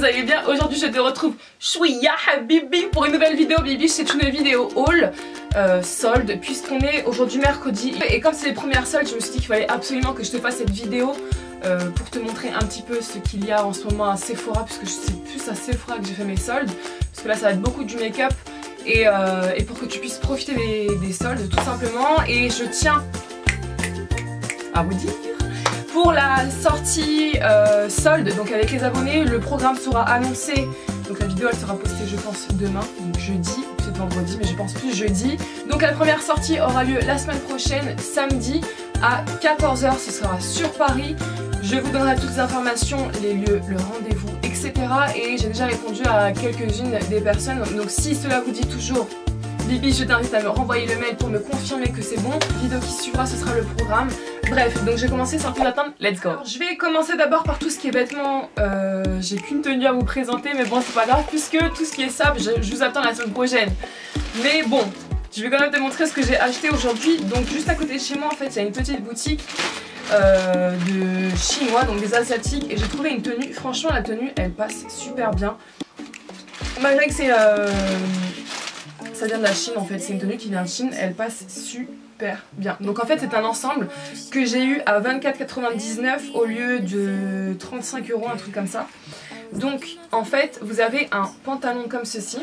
vous allez bien. Aujourd'hui je te retrouve Chouïa Habibi pour une nouvelle vidéo. Bibi, c'est une vidéo haul solde puisqu'on est aujourd'hui mercredi. Et comme c'est les premières soldes, je me suis dit qu'il fallait absolument que je te fasse cette vidéo pour te montrer un petit peu ce qu'il y a en ce moment à Sephora, puisque c'est plus à Sephora que j'ai fait mes soldes, parce que là ça va être beaucoup du make-up et pour que tu puisses profiter des soldes tout simplement. Et je tiens à vous dire, pour la sortie solde, donc avec les abonnés, le programme sera annoncé. Donc la vidéo elle sera postée je pense demain, donc jeudi, peut-être vendredi, mais je pense plus jeudi. Donc la première sortie aura lieu la semaine prochaine, samedi à 14 h, ce sera sur Paris. Je vous donnerai toutes les informations, les lieux, le rendez-vous, etc. Et j'ai déjà répondu à quelques-unes des personnes, donc si cela vous dit toujours, Bibi, je t'invite à me renvoyer le mail pour me confirmer que c'est bon. La vidéo qui suivra, ce sera le programme. Bref, donc j'ai commencé sans plus attendre, let's go. Alors, je vais commencer d'abord par tout ce qui est vêtements. J'ai qu'une tenue à vous présenter, mais bon, c'est pas grave, puisque tout ce qui est sable, je vous attends la semaine prochaine. Mais bon, je vais quand même te montrer ce que j'ai acheté aujourd'hui. Donc juste à côté de chez moi, en fait, il y a une petite boutique de chinois, donc des asiatiques. Et j'ai trouvé une tenue, franchement la tenue, elle passe super bien. Malgré que c'est... ça vient de la Chine en fait, c'est une tenue qui vient de Chine, elle passe super bien. Donc en fait c'est un ensemble que j'ai eu à 24,99 € au lieu de 35 €, un truc comme ça. Donc en fait vous avez un pantalon comme ceci,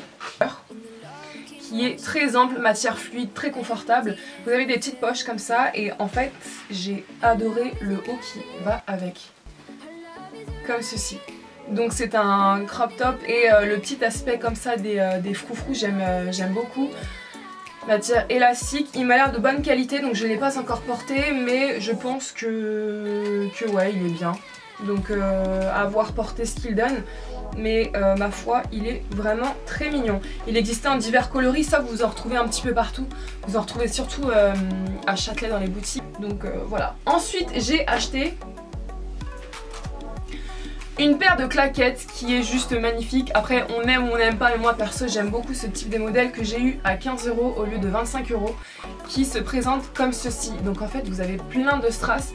qui est très ample, matière fluide, très confortable. Vous avez des petites poches comme ça et en fait j'ai adoré le haut qui va avec, comme ceci. Donc c'est un crop top et le petit aspect comme ça des froufrous, j'aime beaucoup. Matière élastique, il m'a l'air de bonne qualité, donc je ne l'ai pas encore porté, mais je pense que ouais, il est bien. Donc à voir porter ce qu'il donne, mais ma foi il est vraiment très mignon. Il existait en divers coloris, ça vous en retrouvez un petit peu partout. Vous en retrouvez surtout à Châtelet dans les boutiques, donc voilà. Ensuite j'ai acheté une paire de claquettes qui est juste magnifique. Après on aime ou on n'aime pas, mais moi perso j'aime beaucoup ce type de modèle que j'ai eu à 15 € au lieu de 25 €, qui se présente comme ceci. Donc en fait vous avez plein de strass.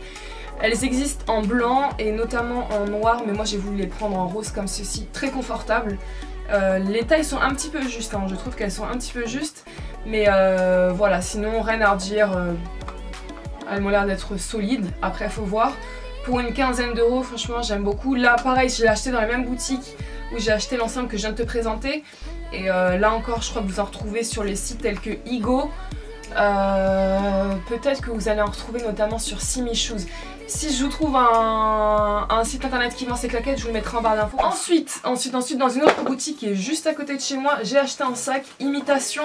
Elles existent en blanc et notamment en noir, mais moi j'ai voulu les prendre en rose comme ceci, très confortable. Les tailles sont un petit peu justes, hein. Je trouve qu'elles sont un petit peu justes, mais voilà, sinon rien à redire, elles m'ont l'air d'être solides, après faut voir. Pour une quinzaine d'euros, franchement j'aime beaucoup. Là pareil, je l'ai acheté dans la même boutique où j'ai acheté l'ensemble que je viens de te présenter. Et là encore je crois que vous en retrouvez sur les sites tels que Igo. Peut-être que vous allez en retrouver notamment sur Simi Shoes. Si je vous trouve un site internet qui vend ces claquettes, je vous le mettrai en barre d'infos. Ensuite, dans une autre boutique qui est juste à côté de chez moi, j'ai acheté un sac imitation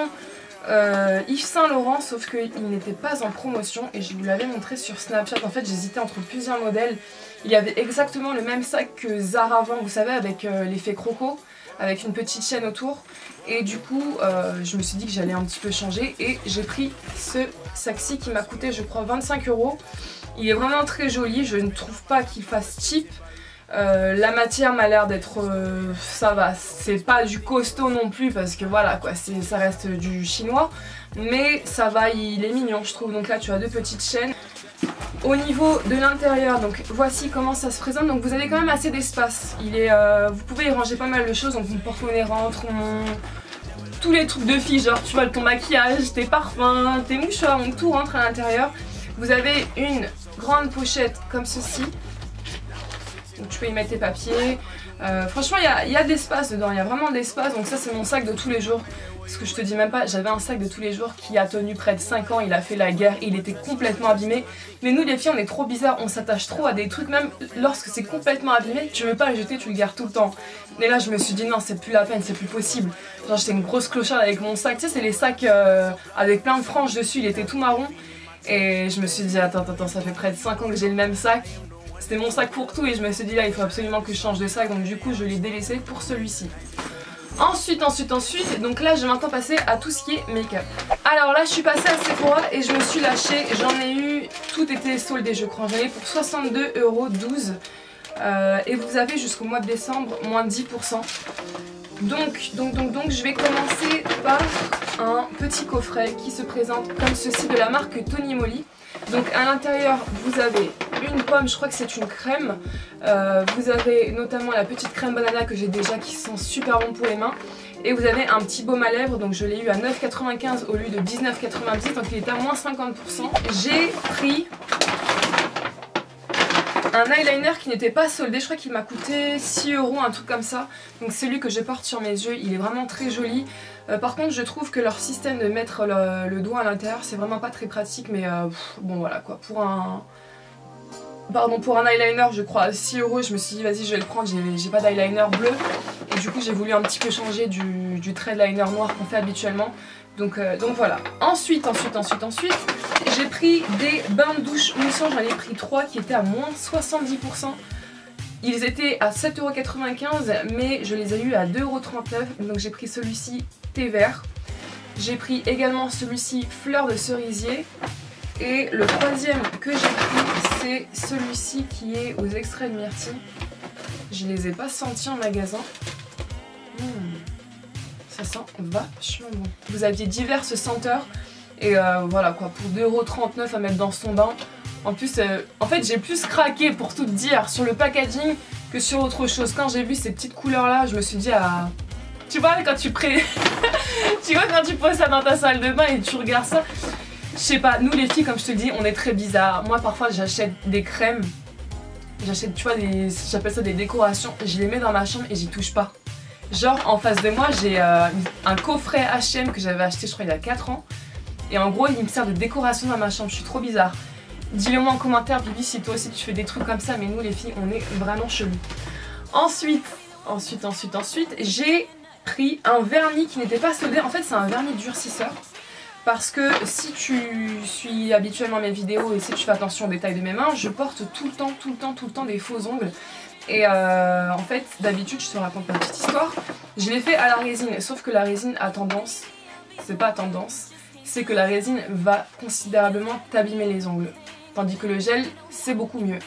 Yves Saint Laurent, sauf qu'il n'était pas en promotion et je vous l'avais montré sur Snapchat. En fait j'hésitais entre plusieurs modèles. Il y avait exactement le même sac que Zara vend, vous savez, avec l'effet croco, avec une petite chaîne autour. Et du coup je me suis dit que j'allais un petit peu changer et j'ai pris ce sac-ci qui m'a coûté je crois 25 €. Il est vraiment très joli, je ne trouve pas qu'il fasse cheap. La matière m'a l'air d'être ça va, c'est pas du costaud non plus parce que voilà quoi, ça reste du chinois, mais ça va, il est mignon je trouve. Donc là tu as deux petites chaînes. Au niveau de l'intérieur, donc voici comment ça se présente. Donc vous avez quand même assez d'espace, vous pouvez y ranger pas mal de choses, donc mon porte-monnaie rentre, tous les trucs de filles, genre tu vois ton maquillage, tes parfums, tes mouchoirs, donc tout rentre à l'intérieur. Vous avez une grande pochette comme ceci. Donc tu peux y mettre tes papiers. Franchement il y a de l'espace dedans, il y a vraiment de l'espace. Donc ça c'est mon sac de tous les jours. Parce que je te dis même pas, j'avais un sac de tous les jours qui a tenu près de 5 ans, il a fait la guerre, il était complètement abîmé. Mais nous les filles on est trop bizarres, on s'attache trop à des trucs, même lorsque c'est complètement abîmé, tu veux pas le jeter, tu le gardes tout le temps. Et là je me suis dit non c'est plus la peine, c'est plus possible. Genre j'étais une grosse clocharde avec mon sac, tu sais c'est les sacs avec plein de franges dessus, il était tout marron. Et je me suis dit attends, ça fait près de 5 ans que j'ai le même sac. C'était mon sac pour tout et je me suis dit là il faut absolument que je change de sac, donc du coup je l'ai délaissé pour celui-ci. Ensuite, donc là je vais maintenant passer à tout ce qui est make-up. Alors là je suis passée à Sephora et je me suis lâchée, j'en ai eu, tout était soldé je crois, j'en ai pour 62,12 € et vous avez jusqu'au mois de décembre moins de 10%. Donc je vais commencer par un petit coffret qui se présente comme ceci de la marque Tony Moly. Donc à l'intérieur vous avez vitamine pomme, je crois que c'est une crème. Vous avez notamment la petite crème banana que j'ai déjà qui sent super bon pour les mains. Et vous avez un petit baume à lèvres, donc je l'ai eu à 9,95 au lieu de 19,90, donc il est à moins 50%. J'ai pris un eyeliner qui n'était pas soldé, je crois qu'il m'a coûté 6 €, un truc comme ça. Donc c'est lui que je porte sur mes yeux, il est vraiment très joli. Par contre je trouve que leur système de mettre le doigt à l'intérieur c'est vraiment pas très pratique, mais bon voilà quoi, pour un eyeliner je crois à 6 €, je me suis dit vas-y je vais le prendre, j'ai pas d'eyeliner bleu. Et du coup j'ai voulu un petit peu changer du trait de liner noir qu'on fait habituellement. Donc voilà. Ensuite j'ai pris des bains de douche moussants, j'en ai pris 3 qui étaient à moins 70%. Ils étaient à 7,95 € mais je les ai eu à 2,39 €. Donc j'ai pris celui-ci thé vert. J'ai pris également celui-ci fleur de cerisier. Et le troisième que j'ai pris c'est celui-ci qui est aux extraits de myrtille. Je les ai pas sentis en magasin. Ça sent vachement bon. Vous aviez diverses senteurs. Et voilà quoi, pour 2,39 € à mettre dans son bain. En plus, en fait j'ai plus craqué pour tout te dire sur le packaging que sur autre chose. Quand j'ai vu ces petites couleurs là, je me suis dit tu vois quand tu quand tu poses ça dans ta salle de bain et tu regardes ça. Je sais pas, nous les filles comme je te dis, on est très bizarres. Moi parfois j'achète des crèmes. J'achète, tu vois, j'appelle ça des décorations. Je les mets dans ma chambre et j'y touche pas. Genre en face de moi j'ai un coffret H&M que j'avais acheté je crois il y a 4 ans. Et en gros il me sert de décoration dans ma chambre, je suis trop bizarre. Dis-le moi en commentaire Bibi si toi aussi tu fais des trucs comme ça, mais nous les filles on est vraiment chelous. Ensuite j'ai pris un vernis qui n'était pas soldé, en fait c'est un vernis durcisseur. Parce que si tu suis habituellement mes vidéos et si tu fais attention aux détails de mes mains, je porte tout le temps des faux ongles. Et en fait d'habitude je te raconte ma petite histoire, je l'ai fait à la résine, sauf que la résine a tendance, c'est pas tendance, c'est que la résine va considérablement t'abîmer les ongles, tandis que le gel c'est beaucoup mieux.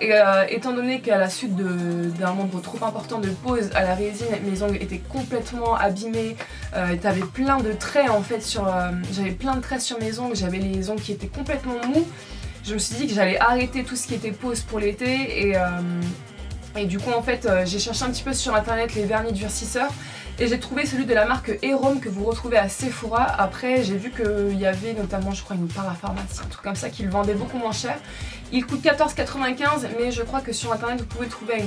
Et étant donné qu'à la suite d'un nombre trop important de poses à la résine, mes ongles étaient complètement abîmés, t'avais plein de traits en fait j'avais plein de traits sur mes ongles, j'avais les ongles qui étaient complètement mous. Je me suis dit que j'allais arrêter tout ce qui était pose pour l'été et du coup en fait j'ai cherché un petit peu sur internet les vernis durcisseurs et j'ai trouvé celui de la marque Erom que vous retrouvez à Sephora. Après j'ai vu qu'il y avait notamment je crois une parapharmacie, un truc comme ça qui le vendait beaucoup moins cher. Il coûte 14,95 mais je crois que sur internet vous pouvez le trouver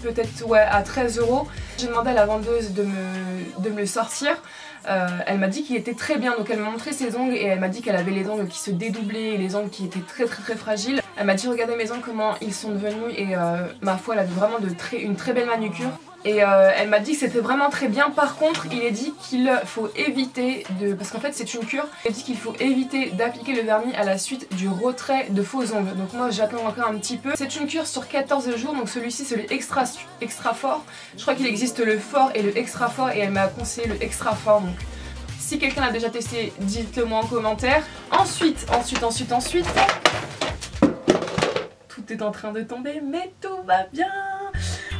peut-être à 13 €. J'ai demandé à la vendeuse de me le sortir. Elle m'a dit qu'il était très bien, donc elle m'a montré ses ongles et elle m'a dit qu'elle avait les ongles qui se dédoublaient et les ongles qui étaient très fragiles. Elle m'a dit regardez mes ongles comment ils sont devenus et ma foi elle avait vraiment une très belle manucure. Et elle m'a dit que c'était vraiment très bien. Par contre il est dit qu'il faut éviter parce qu'en fait c'est une cure, il dit qu'il faut éviter d'appliquer le vernis à la suite du retrait de faux ongles. Donc moi j'attends encore un petit peu. C'est une cure sur 14 jours, donc celui-ci c'est le extra fort. Je crois qu'il existe le fort et le extra fort et elle m'a conseillé le extra fort. Donc si quelqu'un l'a déjà testé, dites-le moi en commentaire. Ensuite, tout est en train de tomber mais tout va bien.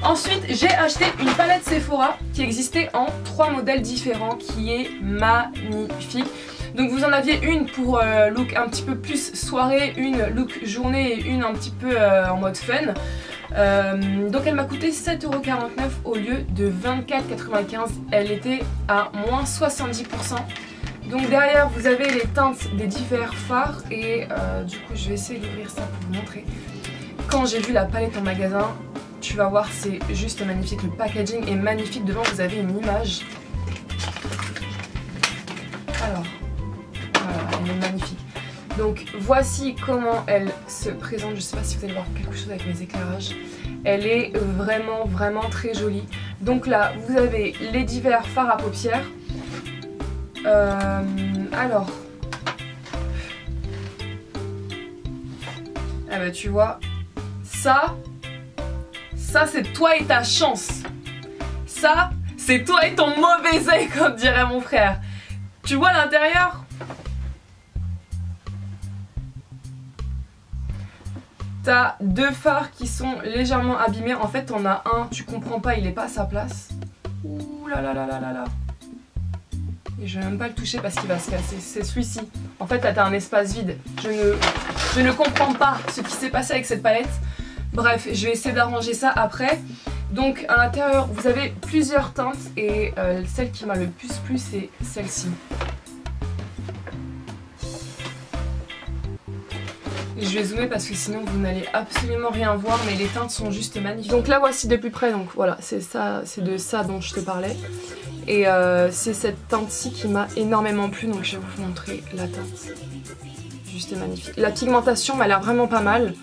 Ensuite j'ai acheté une palette Sephora qui existait en 3 modèles différents, qui est magnifique. Donc vous en aviez une pour look un petit peu plus soirée, une look journée et une un petit peu en mode fun. Donc elle m'a coûté 7,49 € au lieu de 24,95 €. Elle était à moins 70%. Donc derrière vous avez les teintes des divers fards et du coup je vais essayer d'ouvrir ça pour vous montrer. Quand j'ai vu la palette en magasin, tu vas voir, c'est juste magnifique. Le packaging est magnifique. Devant vous avez une image. Alors, voilà, elle est magnifique. Donc voici comment elle se présente. Je sais pas si vous allez voir quelque chose avec mes éclairages. Elle est vraiment très jolie. Donc là vous avez les divers fards à paupières. Alors, ah bah tu vois, ça c'est toi et ta chance. Ça c'est toi et ton mauvais œil comme dirait mon frère. Tu vois l'intérieur? T'as 2 fards qui sont légèrement abîmés. En fait t'en as un, tu comprends pas, il est pas à sa place. Ouh là là là là là là. Et je vais même pas le toucher parce qu'il va se casser. C'est celui-ci. En fait là t'as un espace vide. Je ne comprends pas ce qui s'est passé avec cette palette. Bref, je vais essayer d'arranger ça après. Donc à l'intérieur, vous avez plusieurs teintes et celle qui m'a le plus plu, c'est celle-ci. Je vais zoomer parce que sinon vous n'allez absolument rien voir, mais les teintes sont juste magnifiques. Donc là voici de plus près, donc voilà, c'est ça, c'est de ça dont je te parlais. Et c'est cette teinte-ci qui m'a énormément plu, donc je vais vous montrer la teinte. Juste magnifique. La pigmentation m'a l'air vraiment pas mal.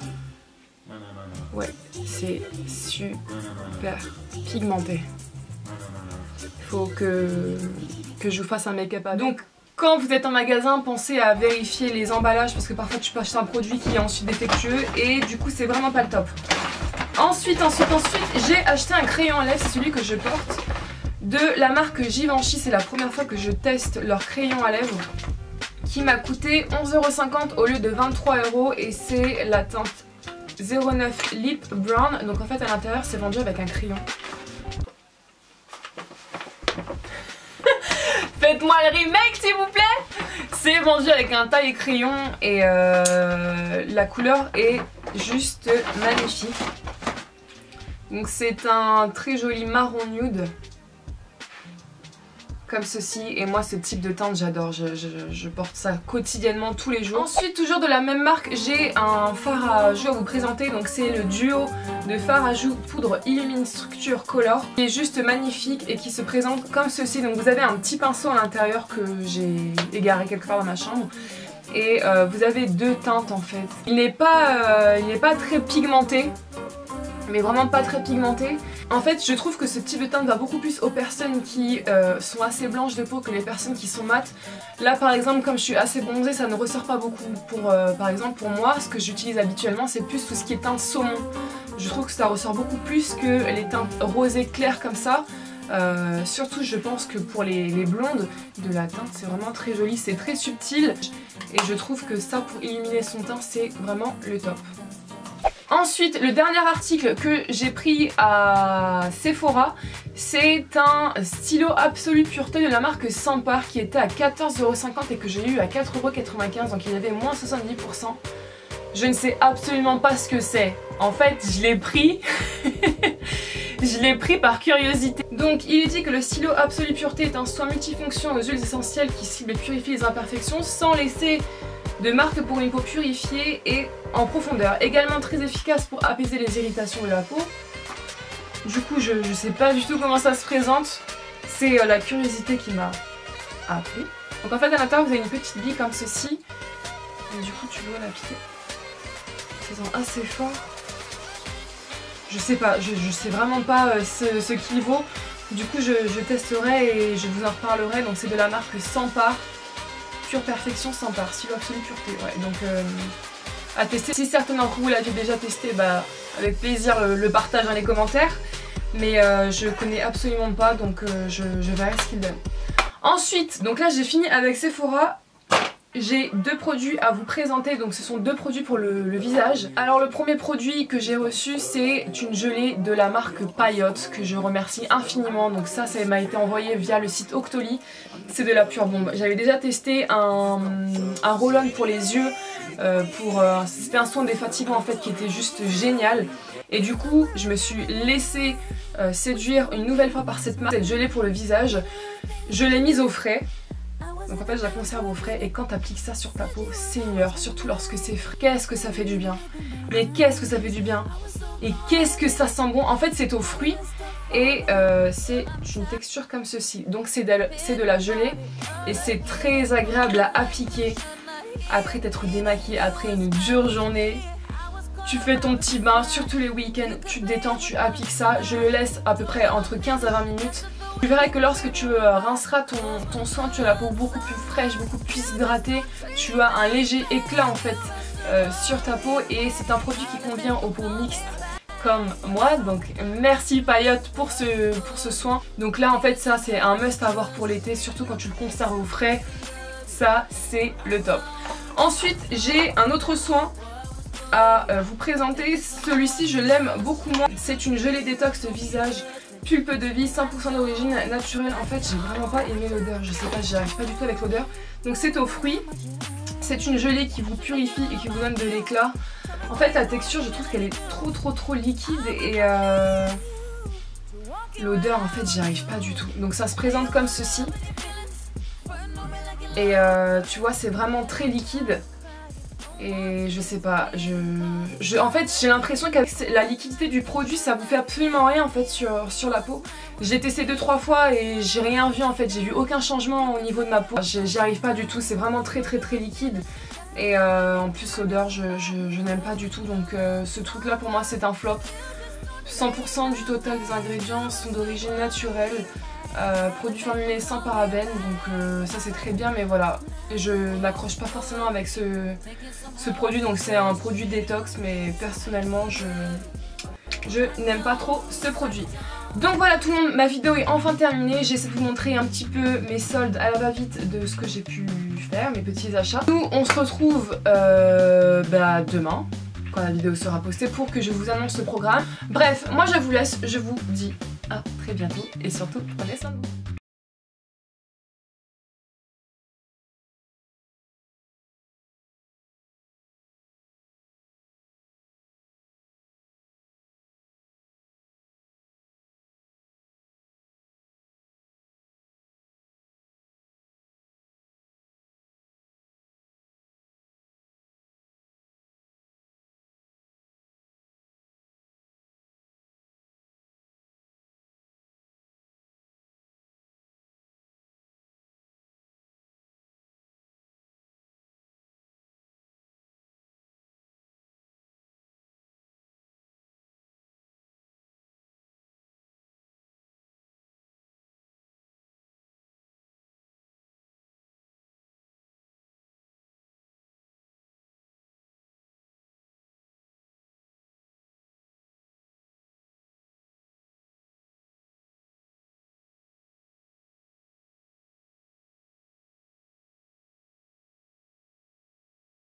Ouais, c'est super pigmenté. Il faut que je vous fasse un make-up avec. Donc quand vous êtes en magasin, pensez à vérifier les emballages parce que parfois tu peux acheter un produit qui est ensuite défectueux et du coup c'est vraiment pas le top. Ensuite, j'ai acheté un crayon à lèvres, c'est celui que je porte, de la marque Givenchy. C'est la première fois que je teste leur crayon à lèvres, qui m'a coûté 11,50 € au lieu de 23 € et c'est la teinte 09 Lip Brown. Donc en fait à l'intérieur c'est vendu avec un crayon. Faites-moi le remake s'il vous plaît. C'est vendu avec un taille crayon et la couleur est juste magnifique. Donc c'est un très joli marron nude comme ceci, et moi ce type de teinte j'adore, je porte ça quotidiennement tous les jours. Ensuite, toujours de la même marque, j'ai un fard à joues à vous présenter, donc c'est le duo de fard à joues poudre Illumine Structure Color, qui est juste magnifique et qui se présente comme ceci. Donc vous avez un petit pinceau à l'intérieur que j'ai égaré quelque part dans ma chambre. Et vous avez deux teintes en fait. Il n'est pas très pigmenté, mais vraiment pas très pigmenté. En fait, je trouve que ce type de teinte va beaucoup plus aux personnes qui sont assez blanches de peau que les personnes qui sont mates. Là par exemple, comme je suis assez bronzée, ça ne ressort pas beaucoup. Par exemple pour moi, ce que j'utilise habituellement, c'est plus tout ce qui est teinte saumon. Je trouve que ça ressort beaucoup plus que les teintes rosées claires comme ça. Surtout je pense que pour les blondes, de la teinte c'est vraiment très joli, c'est très subtil. Et je trouve que ça, pour illuminer son teint, c'est vraiment le top. Ensuite, le dernier article que j'ai pris à Sephora, c'est un stylo Absolue Pureté de la marque Sampar qui était à 14,50 € et que j'ai eu à 4,95 €, donc il y avait moins 70%. Je ne sais absolument pas ce que c'est. En fait, je l'ai pris. Je l'ai pris par curiosité. Donc il est dit que le stylo Absolue Pureté est un soin multifonction aux huiles essentielles qui cible et purifie les imperfections sans laisser de marque pour une peau purifiée et en profondeur. Également très efficace pour apaiser les irritations de la peau. Du coup je sais pas du tout comment ça se présente. C'est la curiosité qui m'a appelée. Donc en fait à l'intérieur vous avez une petite bille comme ceci. Et du coup tu dois l'appliquer. Ça sent assez fort. Je sais pas, je sais vraiment pas ce qu'il vaut. Du coup je testerai et je vous en reparlerai. Donc c'est de la marque Sampar. Pure Perfection Sampar, stylo Absolue Pureté. Ouais, donc à tester. Si certains d'entre vous l'avez déjà testé, bah avec plaisir le partage dans les commentaires. Mais je connais absolument pas, donc je verrai ce qu'il donne. Ensuite, donc là j'ai fini avec Sephora. J'ai deux produits à vous présenter, donc ce sont deux produits pour le visage. Alors le premier produit que j'ai reçu, c'est une gelée de la marque Payotte que je remercie infiniment. Donc ça m'a été envoyé via le site Octoly. C'est de la pure bombe. J'avais déjà testé un roll-on pour les yeux, c'était un soin défatigant en fait qui était juste génial. Et du coup je me suis laissée séduire une nouvelle fois par cette marque, cette gelée pour le visage. Je l'ai mise au frais. Donc en fait je la conserve au frais et quand tu appliques ça sur ta peau, Seigneur, surtout lorsque c'est frais, qu'est-ce que ça fait du bien. Mais qu'est-ce que ça fait du bien. Et qu'est-ce que ça sent bon. En fait c'est aux fruits et c'est une texture comme ceci. Donc c'est de la gelée et c'est très agréable à appliquer après t'être démaquillée, après une dure journée. Tu fais ton petit bain, surtout les week-ends, tu te détends, tu appliques ça. Je le laisse à peu près entre 15 à 20 minutes. Tu verras que lorsque tu rinceras ton soin, tu as la peau beaucoup plus fraîche, beaucoup plus hydratée. Tu as un léger éclat en fait sur ta peau et c'est un produit qui convient aux peaux mixtes comme moi. Donc merci Payotte pour ce soin. Donc là en fait ça c'est un must à avoir pour l'été, surtout quand tu le conserves au frais. Ça c'est le top. Ensuite j'ai un autre soin à vous présenter. Celui-ci je l'aime beaucoup moins. C'est une gelée détox visage pulpe de vie 100% d'origine naturelle. En fait j'ai vraiment pas aimé l'odeur, je sais pas, j'y arrive pas du tout avec l'odeur. Donc c'est aux fruits, C'est une gelée qui vous purifie et qui vous donne de l'éclat. En fait la texture je trouve qu'elle est trop liquide et l'odeur en fait j'y arrive pas du tout. Donc ça se présente comme ceci. Et tu vois c'est vraiment très liquide. Et je sais pas, en fait j'ai l'impression qu'avec la liquidité du produit ça vous fait absolument rien en fait sur la peau. J'ai testé 2-3 fois et j'ai rien vu en fait, j'ai vu aucun changement au niveau de ma peau. J'y arrive pas du tout, c'est vraiment très liquide. Et en plus l'odeur je n'aime pas du tout, donc ce truc là pour moi c'est un flop. 100% du total des ingrédients sont d'origine naturelle. Produit formulé sans parabènes, donc ça c'est très bien, mais voilà, je n'accroche pas forcément avec ce produit, donc c'est un produit détox, mais personnellement je n'aime pas trop ce produit. Donc voilà tout le monde, ma vidéo est enfin terminée, j'essaie de vous montrer un petit peu mes soldes à la va-vite de ce que j'ai pu faire, mes petits achats. Nous on se retrouve demain, quand la vidéo sera postée, pour que je vous annonce le programme. Bref, moi je vous laisse, je vous dis à très bientôt et surtout prenez soin de vous.